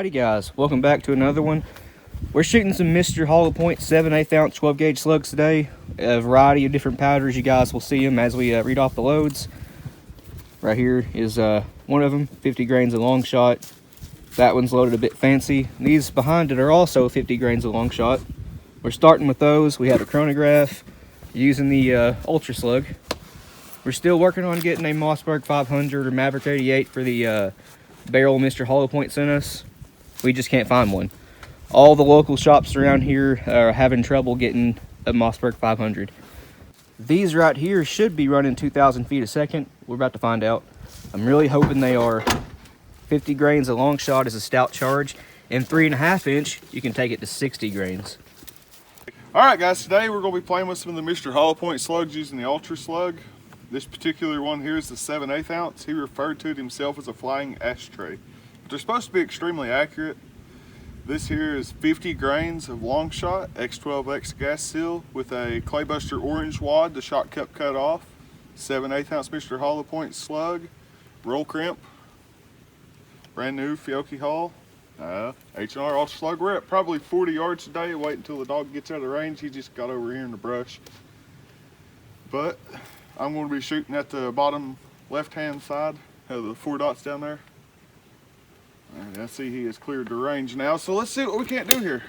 Alrighty guys, welcome back to another one. We're shooting some Mr. Hollow Point 7/8 ounce 12 gauge slugs today. A variety of different powders. You guys will see them as we read off the loads. Right here is one of them, 50 grains of long shot. That one's loaded a bit fancy. These behind it are also 50 grains of long shot. We're starting with those. We have a chronograph using the Ultra Slug. We're still working on getting a Mossberg 500 or Maverick 88 for the barrel Mr. Hollow Point sent us. We just can't find one. All the local shops around here are having trouble getting a Mossberg 500. These right here should be running 2,000 feet a second. We're about to find out. I'm really hoping they are. 50 grains of long shot is a stout charge, and 3.5 inch you can take it to 60 grains. All right guys, today we're going to be playing with some of the Mr. Hollow Point slugs using the Ultra Slug. This particular one here is the 7/8 ounce. He referred to it himself as a flying ashtray. But they're supposed to be extremely accurate. This here is 50 grains of long shot, X12X gas seal with a Claybuster orange wad, the shot kept cut off. 7/8 ounce Mr. Hollow Point slug, roll crimp, brand new Fiocchi hull, H&R Ultra Slug. We're at probably 40 yards today. Wait until the dog gets out of range. He just got over here in the brush. But I'm going to be shooting at the bottom left-hand side of the 4 dots down there. And I see he has cleared the range now, so let's see what we can't do here.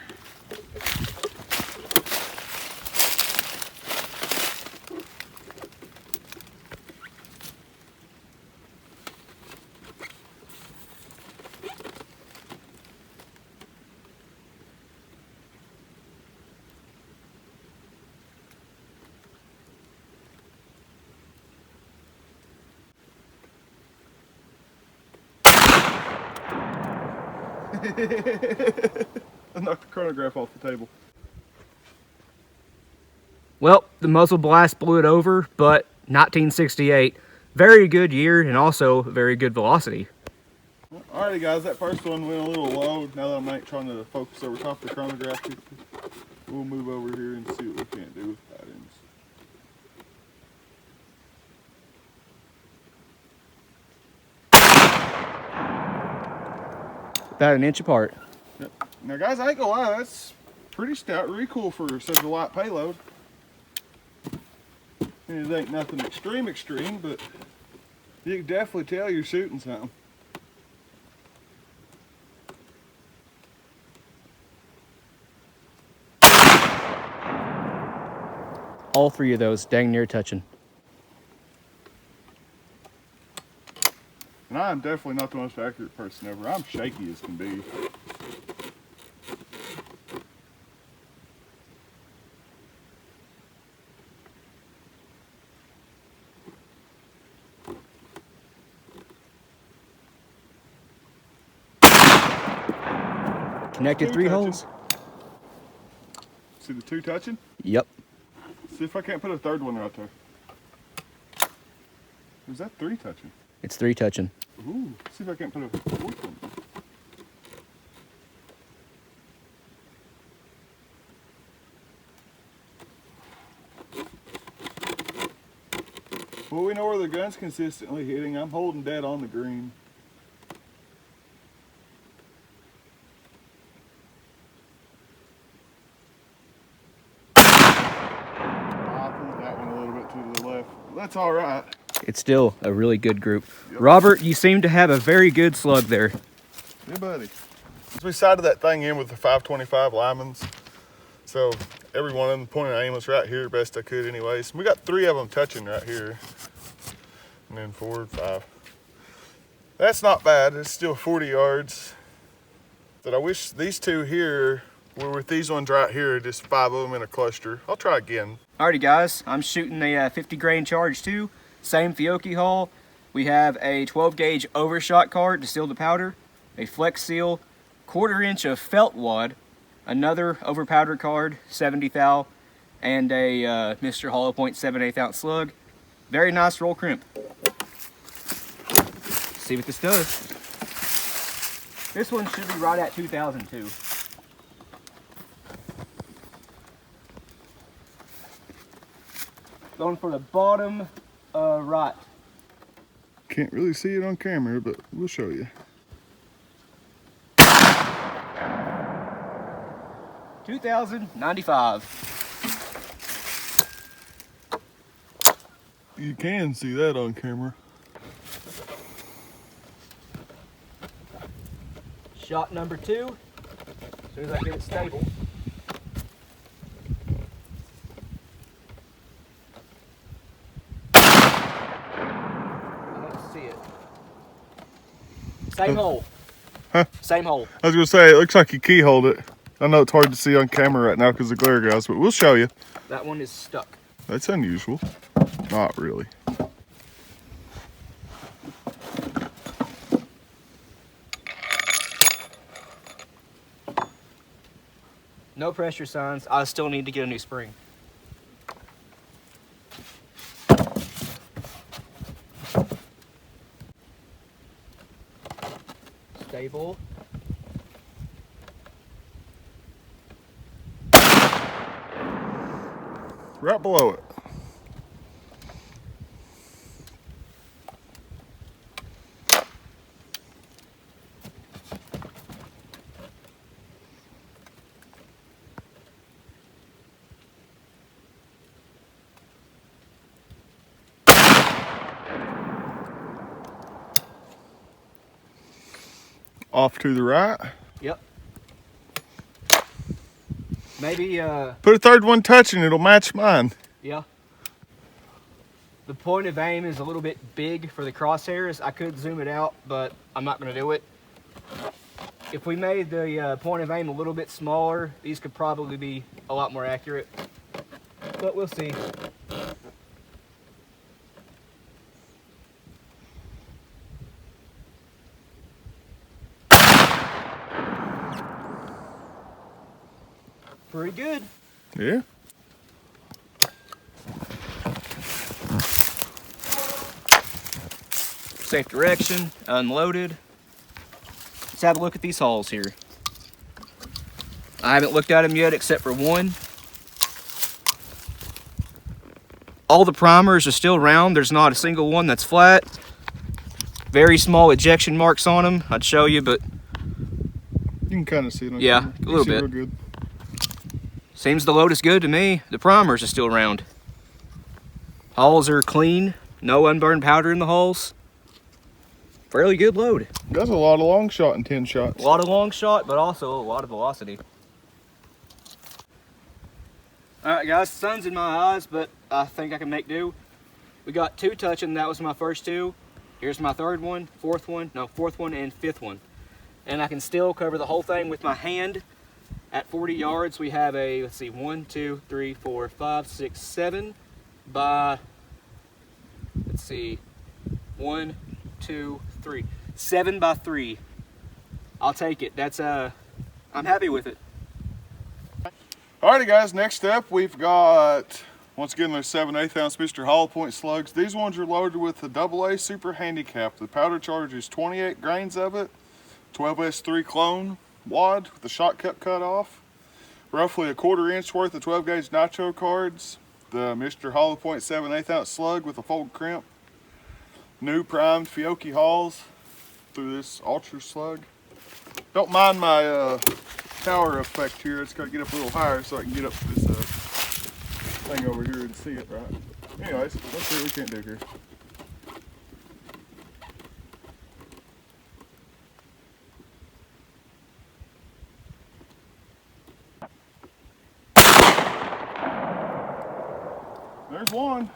I knocked the chronograph off the table. Well, the muzzle blast blew it over, but 1968, very good year and also very good velocity. Alrighty guys, that first one went a little low. Now that I'm trying to focus over top of the chronograph, we'll move over here and see what we can't do with patterns. About an inch apart. Yep. Now guys, I ain't gonna lie, that's pretty stout recoil for such a light payload. And it ain't nothing extreme, but you can definitely tell you're shooting something. All 3 of those dang near touching. And I'm definitely not the most accurate person ever. I'm shaky as can be. Connected 3 holes. See the 2 touching? Yep. See if I can't put a third one right there. Or is that 3 touching? It's 3 touching. Ooh, see if I can't put a 4th one. Well, we know where the gun's consistently hitting. I'm holding dead on the green. I pulled that one a little bit to the left. That's all right. It's still a really good group. Yep. Robert, you seem to have a very good slug there. Yeah, buddy. We sighted that thing in with the 525 Lymans. So every one of them pointed aimless right here, best I could anyways. We got 3 of them touching right here. And then 4 and 5. That's not bad, it's still 40 yards. But I wish these 2 here were with these ones right here, just 5 of them in a cluster. I'll try again. Alrighty guys, I'm shooting a 50 grain charge too. Same Fiocchi hull. We have a 12 gauge overshot card to seal the powder, a flex seal, 1/4 inch of felt wad, another overpowder card, 70 thou, and a Mr. Hollow Point 7/8 ounce slug. Very nice roll crimp. See what this does. This one should be right at 2002. Going for the bottom right. Can't really see it on camera, but we'll show you. $2,095. You can see that on camera. Shot number 2. As soon as I get it stable. I don't see it. Same hole. Huh? Same hole. I was gonna say, it looks like you keyholed it. I know it's hard to see on camera right now because of glare, guys, but we'll show you. That one is stuck. That's unusual. Not really. No pressure signs. I still need to get a new spring. Stable. Right below it. Off to the right. Yep. Maybe, Put a third one touch and it'll match mine. yeah. The point of aim is a little bit big for the crosshairs. I could zoom it out, but I'm not going to do it. If we made the point of aim a little bit smaller, these could probably be a lot more accurate. But we'll see. Pretty good. Yeah. Safe direction, unloaded. Let's have a look at these holes here. I haven't looked at them yet except for one. All the primers are still round. There's not a single one that's flat. Very small ejection marks on them. I'd show you, but You can kind of see it on yeah, camera. a little You see bit. real good. Seems the load is good to me. The primers are still round. Hulls are clean. No unburned powder in the hulls. Fairly good load. That's a lot of long shot and 10 shots. A lot of long shot, but also a lot of velocity. Alright guys, sun's in my eyes, but I think I can make do. We got 2 touching, that was my first 2. Here's my 3rd one, 4th one, no, 4th one and 5th one. And I can still cover the whole thing with my hand. At 40 yards, we have a, let's see, 1, 2, 3, 4, 5, 6, 7 by, let's see, 1, 2, 3. 7 by 3. I'll take it. That's, I'm happy with it. Alrighty guys, next up we've got, once again, those 7/8 ounce Mr. Hollow Point slugs. These ones are loaded with the AA Super Handicap. The powder charge is 28 grains of it, 12S3 clone wad with the shot cup cut off, roughly a 1/4 inch worth of 12 gauge nitro cards, the Mr. Hollow Point 7/8 ounce slug with a fold crimp, new primed Fiocchi hulls through this ultra slug. Don't mind my tower effect here. It's got to get up a little higher so I can get up to this thing over here and see it right. Anyways, let's see what we can't do here. There's one.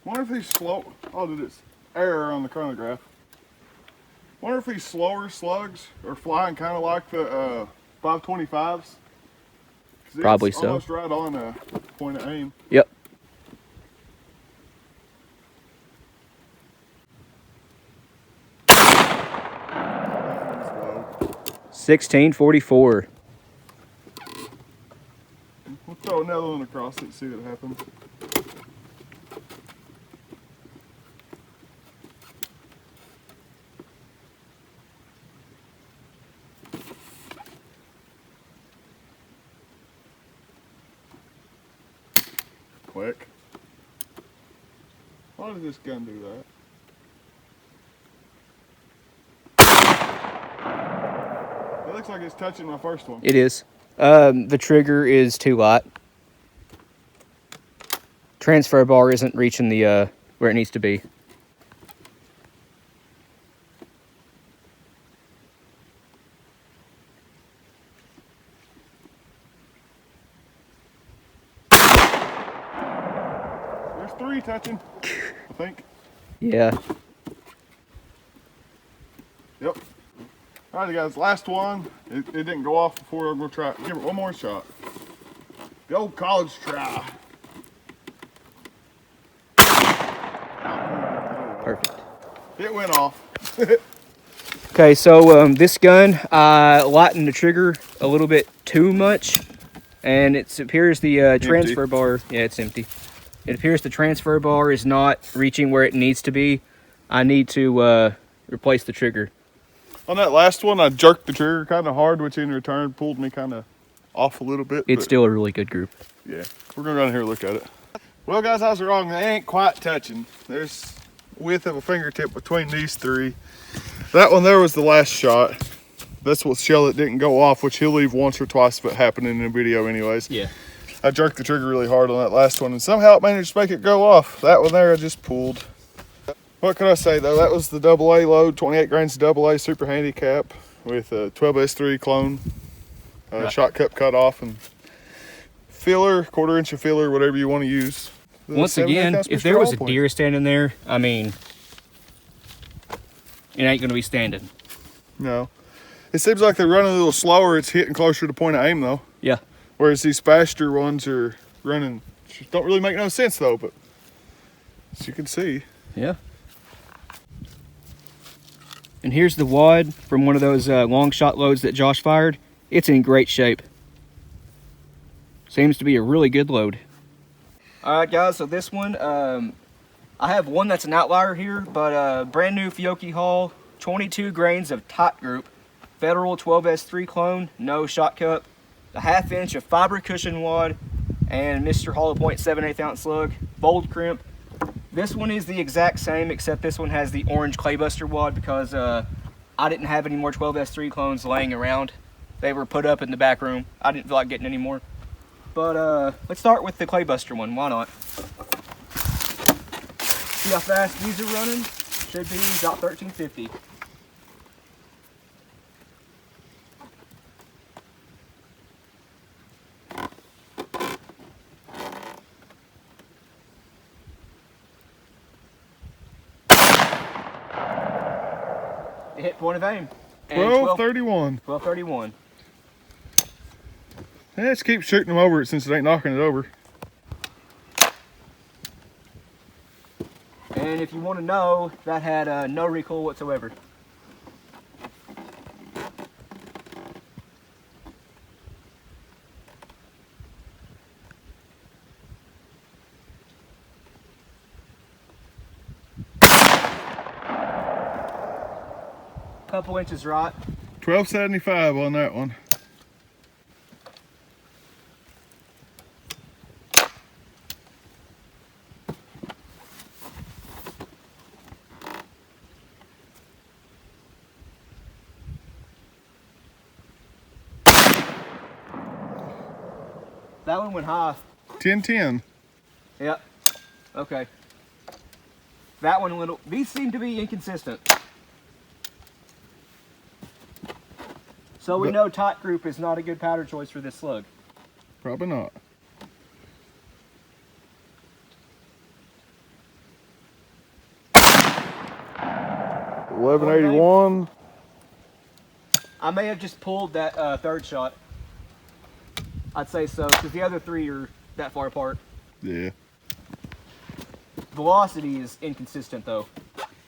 Wonder if these slow. I'll do this. Error on the chronograph. Wonder if these slower slugs are flying kind of like the 525s. Probably so. Almost right on a point of aim. Yep. That one's low. 1644. We'll throw another one across it and see what happens. Quick. Why did this gun do that? It looks like it's touching my first one. It is. The trigger is too light. Transfer bar isn't reaching the where it needs to be. There's 3 touching, I think. Yeah. Yep. Alrighty guys, last one. It didn't go off before. I'm gonna try, give it one more shot. The old college try. Perfect. It went off. Okay, so this gun, I lightened the trigger a little bit too much, and it appears the transfer bar, yeah, it's empty. It appears the transfer bar is not reaching where it needs to be. I need to replace the trigger. On that last one, I jerked the trigger kind of hard, which in return pulled me kind of off a little bit. It's still a really good group. Yeah, we're gonna go down here and look at it. Well guys, I was wrong. They ain't quite touching. There's width of a fingertip between these 3. That one there was the last shot. That's what shell it didn't go off, which he'll leave once or twice if it happened in the video anyways. Yeah. I jerked the trigger really hard on that last one and somehow it managed to make it go off. That one there I just pulled. What can I say though? That was the AA load, 28 grains of AA super handicap with a 12S3 clone, Right. shot cup cut off and filler, 1/4 inch of filler, whatever you want to use. Once again, if there was a deer standing there, I mean, it ain't gonna be standing. No. It seems like they're running a little slower. It's hitting closer to point of aim though. Yeah. Whereas these faster ones are running, don't really make no sense though, but as you can see. Yeah. And here's the wad from one of those long shot loads that Josh fired. It's in great shape. Seems to be a really good load. Alright guys, so this one, I have one that's an outlier here, but brand new Fiocchi haul, 22 grains of tight group, Federal 12S3 clone, no shot cup, a 1/2 inch of fiber cushion wad, and Mr. Hollow Point 7/8 ounce slug, bold crimp. This one is the exact same, except this one has the orange claybuster wad because I didn't have any more 12S3 clones laying around. They were put up in the back room. I didn't feel like getting any more. But let's start with the claybuster one, why not? See how fast these are running? Should be about 1350. It hit point of aim. 1231. 1231. Let's keep shooting them over it since it ain't knocking it over. And if you want to know, that had no recoil whatsoever. Couple inches right. 1275 on that one. That one went high. 1010. Yep. Okay. That one little. These seem to be inconsistent. So we know tight group is not a good powder choice for this slug. Probably not. $11.81. I may have just pulled that third shot. I'd say so, because the other 3 are that far apart. Yeah. Velocity is inconsistent though.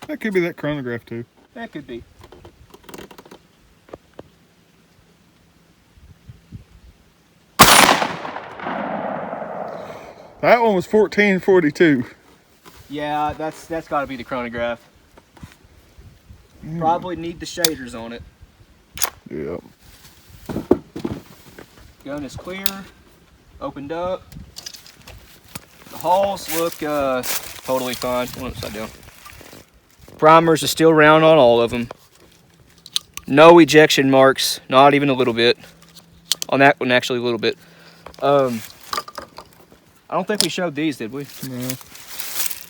That could be that chronograph too. That could be. That one was 1442. Yeah, that's got to be the chronograph. Probably need the shaders on it. Yep. Gun is clear, opened up. The hulls look totally fine. One upside down. Primers are still round on all of them. No ejection marks, not even a little bit. On that one, actually a little bit. I don't think we showed these, did we? No.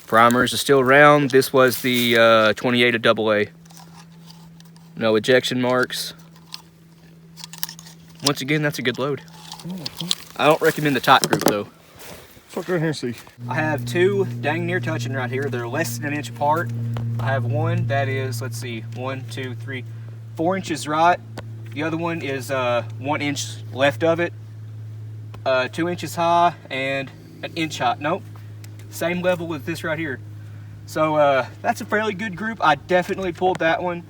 Primers are still around. This was the 28 of AA. No ejection marks. Once again, that's a good load. I don't recommend the tight group though. Let's go in here and see. I have two dang near touching right here. They're less than an inch apart. I have one that is, let's see, 1, 2, 3, 4 inches right. The other one is 1 inch left of it. 2 inches high and an inch high. Nope, same level with this right here. So that's a fairly good group. I definitely pulled that one.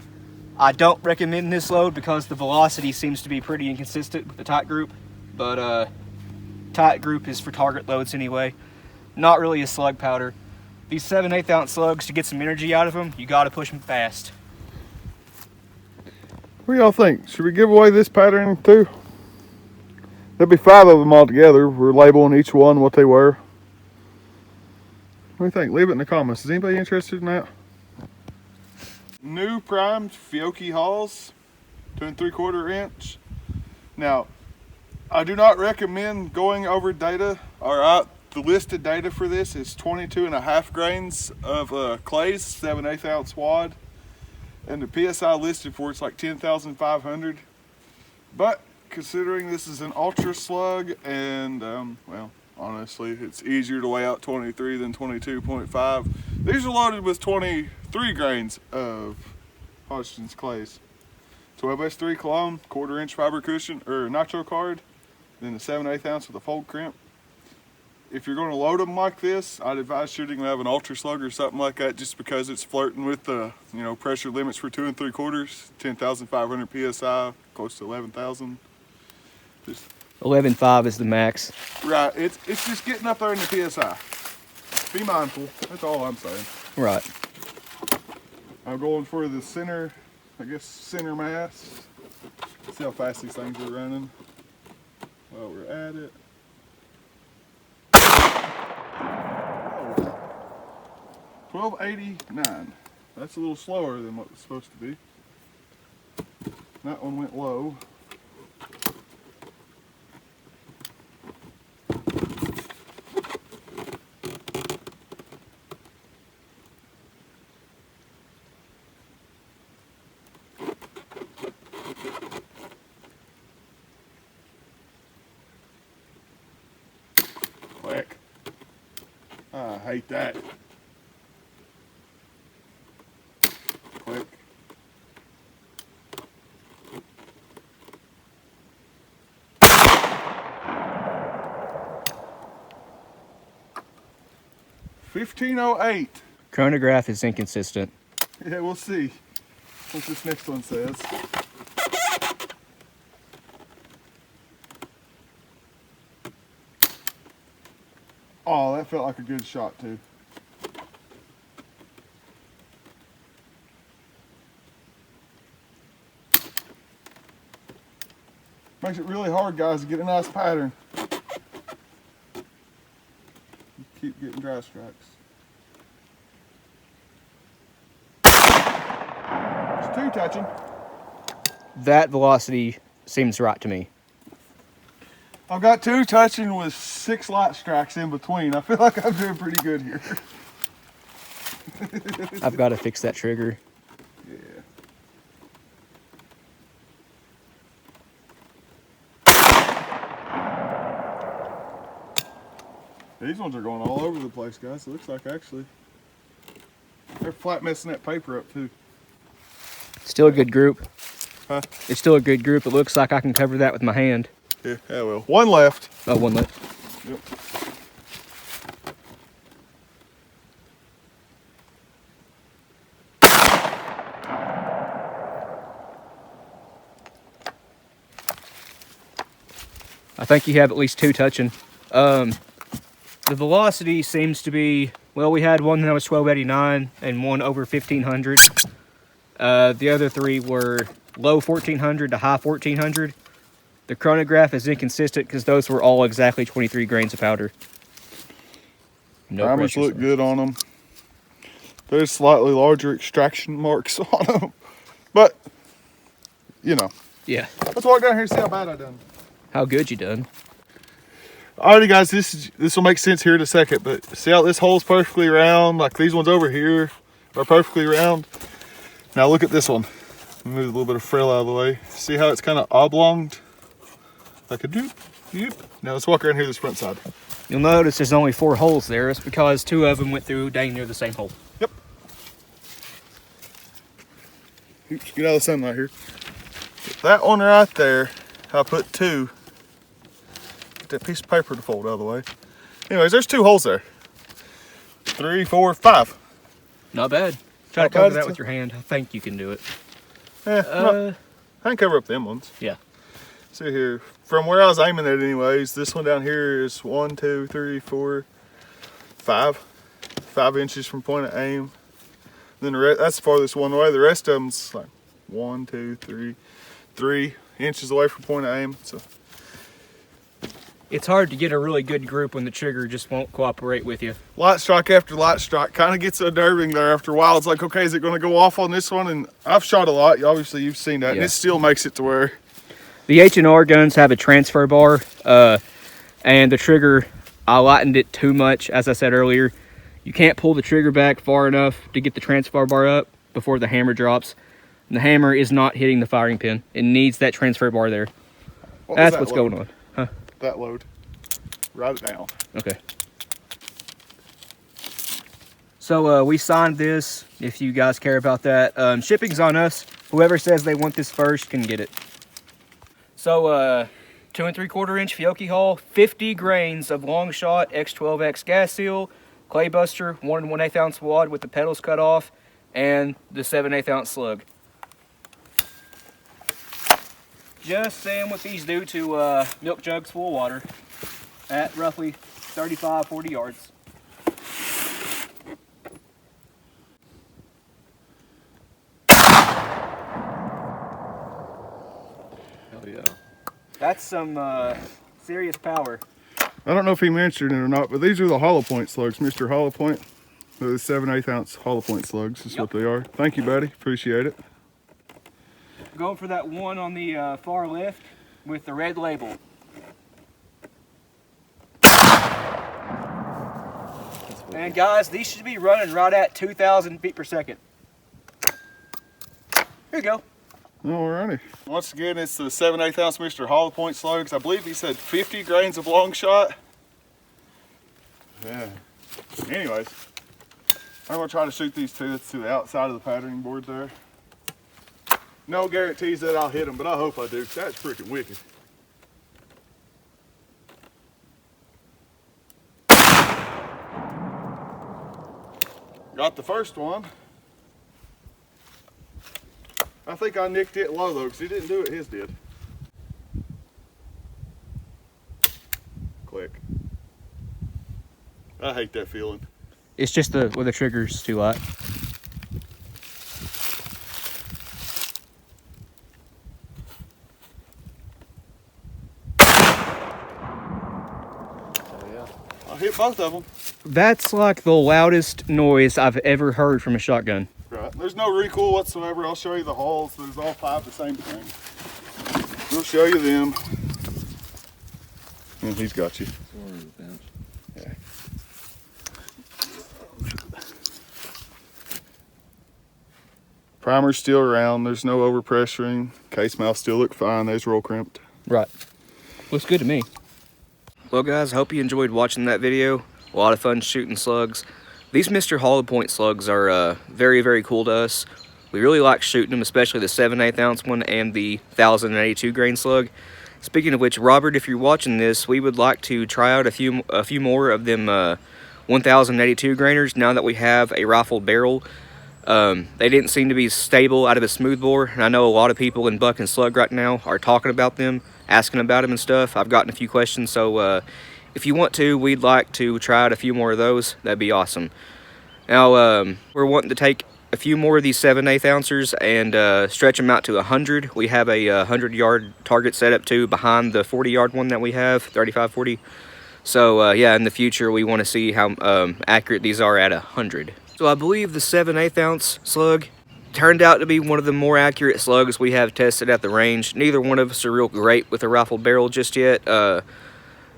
I don't recommend this load because the velocity seems to be pretty inconsistent with the tight group, but tight group is for target loads anyway. Not really a slug powder. These 7/8 ounce slugs, to get some energy out of them, you gotta push them fast. What do y'all think? Should we give away this pattern too? There'll be 5 of them all together. We're labeling each one what they were. What do you think? Leave it in the comments. Is anybody interested in that? New primed Fiocchi Halls, 2 3/4 inch. Now, I do not recommend going over data. The listed data for this is 22.5 grains of clays, 7/8 ounce wad, and the PSI listed for it's like 10,500. But considering this is an ultra slug, and well, honestly, it's easier to weigh out 23 than 22.5. These are loaded with 23 grains of Hodgdon's clays. 12S3 cologne, 1/4 inch fiber cushion or nitro card, then the 7/8 ounce with a fold crimp. If you're going to load them like this, I'd advise shooting them have an ultra slug or something like that, just because it's flirting with the pressure limits for 2 3/4, 10,500 PSI, close to 11,000. 11.5 is the max. Right, it's just getting up there in the PSI. Be mindful, that's all I'm saying. Right. I'm going for the center, I guess center mass. See how fast these things are running while we're at it. 1289. That's a little slower than what it's supposed to be. That one went low. Click. I hate that. Click. $15.08. Chronograph is inconsistent. Yeah, we'll see what this next one says. Oh, that felt like a good shot too. Makes it really hard, guys, to get a nice pattern. Keep getting dry strikes. It's 2 touching. That velocity seems right to me. I've got 2 touching with 6 light strikes in between. I feel like I'm doing pretty good here. I've got to fix that trigger. Yeah. These ones are going all over the place, guys. It looks like actually they're flat messing that paper up too. Still a good group. Huh? It's still a good group. It looks like I can cover that with my hand. Yeah, well. One left. Oh, one left. Yep. I think you have at least 2 touching. The velocity seems to be, well, we had one that was 1289 and one over 1500. The other 3 were low 1400 to high 1400. The chronograph is inconsistent because those were all exactly 23 grains of powder. No Primers look good on them. There's slightly larger extraction marks on them, but you know. Yeah. Let's walk down here and see how bad I done. How good you done. Alrighty guys, this will make sense here in a second, but see how this hole's perfectly round, like these ones over here are perfectly round. Now look at this one. Move a little bit of frill out of the way. See how it's kind of oblonged? Like a doop, doop. Now let's walk around here this front side. You'll notice there's only 4 holes there. It's because 2 of them went through dang near the same hole. Yep. Oops, get out of the sunlight here. That one right there, I put 2. Get that piece of paper to fold out of the way. Anyways, there's 2 holes there. 3, 4, 5. Not bad. Try to cover that with your hand. I think you can do it. Yeah, I can cover up them ones. Yeah. See here, from where I was aiming at anyways, this one down here is 1, 2, 3, 4, 5. 5 inches from point of aim. Then that's the farthest one away. The rest of them's like 1, 2, 3 inches away from point of aim. So it's hard to get a really good group when the trigger just won't cooperate with you. light strike after light strike kind of gets unnerving there after a while. It's like, okay, is it going to go off on this one? And I've shot a lot. Obviously, you've seen that. Yeah. And it still makes it to where the H&R guns have a transfer bar, and the trigger, I lightened it too much, as I said earlier. You can't pull the trigger back far enough to get the transfer bar up before the hammer drops. And the hammer is not hitting the firing pin. It needs that transfer bar there. That's what's going on. Huh? That load. Write it down. Okay. So we signed this, if you guys care about that. Shipping's on us. Whoever says they want this first can get it. So 2 3/4 inch Fiocchi hull, 50 grains of long shot X12X gas seal, clay buster, 1 1/8 ounce wad with the pedals cut off, and the 7/8 ounce slug. Just saying what these do to milk jugs full of water at roughly 35-40 yards. Hell yeah. That's some serious power. I don't know if he mentioned it or not, but these are the hollow point slugs, Mr. Hollow Point. They're the 7/8 ounce hollow point slugs is what they are. Thank you, buddy. Appreciate it. Going for that one on the far left with the red label. And guys, these should be running right at 2,000 feet per second. Here you go. Alrighty. Once again, it's the 7/8 ounce Mr. Hollow Point slugs. I believe he said 50 grains of long shot. Yeah. Anyways, I'm gonna try to shoot these two to the outside of the patterning board there. No guarantees that I'll hit them, but I hope I do. That's freaking wicked. Got the first one. I think I nicked it low though, because he didn't do it, his did. Click. I hate that feeling. It's just where the trigger's too light. I hit both of them. That's like the loudest noise I've ever heard from a shotgun. Right. There's no recoil whatsoever. I'll show you the holes. There's all 5 the same thing. We'll show you them. And he's got you. Yeah. Primer's still around. There's no overpressuring. Case mouth still look fine. There's roll crimped. Right. Looks good to me. Well guys, I hope you enjoyed watching that video. A lot of fun shooting slugs. These Mr. Hollow Point slugs are very, very cool to us. We really like shooting them, especially the 7/8 ounce one and the 1,082 grain slug. Speaking of which, Robert, if you're watching this, we would like to try out a few more of them 1,082 grainers now that we have a rifled barrel. They didn't seem to be stable out of a smoothbore, and I know a lot of people in buck and slug right now are talking about them, asking about them and stuff. I've gotten a few questions, so if you want to, we'd like to try out a few more of those. That'd be awesome. Now, we're wanting to take a few more of these 7/8 ouncers and stretch them out to 100. We have a 100-yard target set up too behind the 40-yard one that we have, 35-40. So yeah, in the future, we want to see how accurate these are at 100. So I believe the 7/8 ounce slug Turned out to be one of the more accurate slugs we have tested at the range. Neither one of us are real great with a rifled barrel just yet.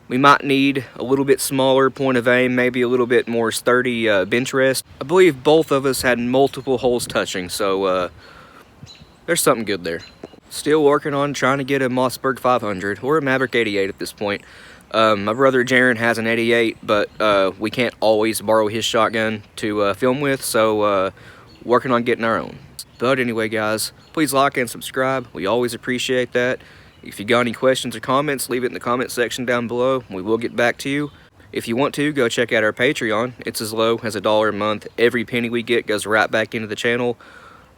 We might need a little bit smaller point of aim, maybe a little bit more sturdy bench rest. I believe both of us had multiple holes touching, so there's something good there. Still working on trying to get a Mossberg 500 or a Maverick 88 at this point. My brother Jaron has an 88, but we can't always borrow his shotgun to film with, so working on getting our own. But anyway, guys, please like and subscribe. We always appreciate that. If you got any questions or comments, leave it in the comment section down below. We will get back to you. If you want to, go check out our Patreon. It's as low as $1 a month. Every penny we get goes right back into the channel.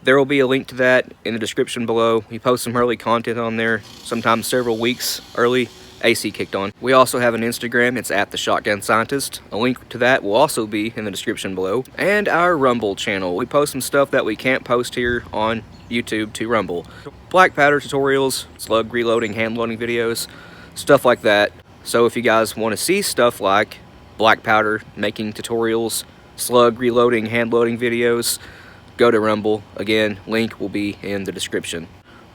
There will be a link to that in the description below. We post some early content on there, sometimes several weeks early. AC kicked on. We also have an Instagram. It's at The Shotgun Scientist. A link to that will also be in the description below. And our Rumble channel. We post some stuff that we can't post here on YouTube to Rumble. Black powder tutorials, slug reloading, hand loading videos, stuff like that. So if you guys want to see stuff like black powder making tutorials, slug reloading, hand loading videos, go to Rumble. Again, link will be in the description.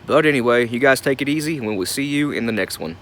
But anyway, you guys take it easy, and we will see you in the next one.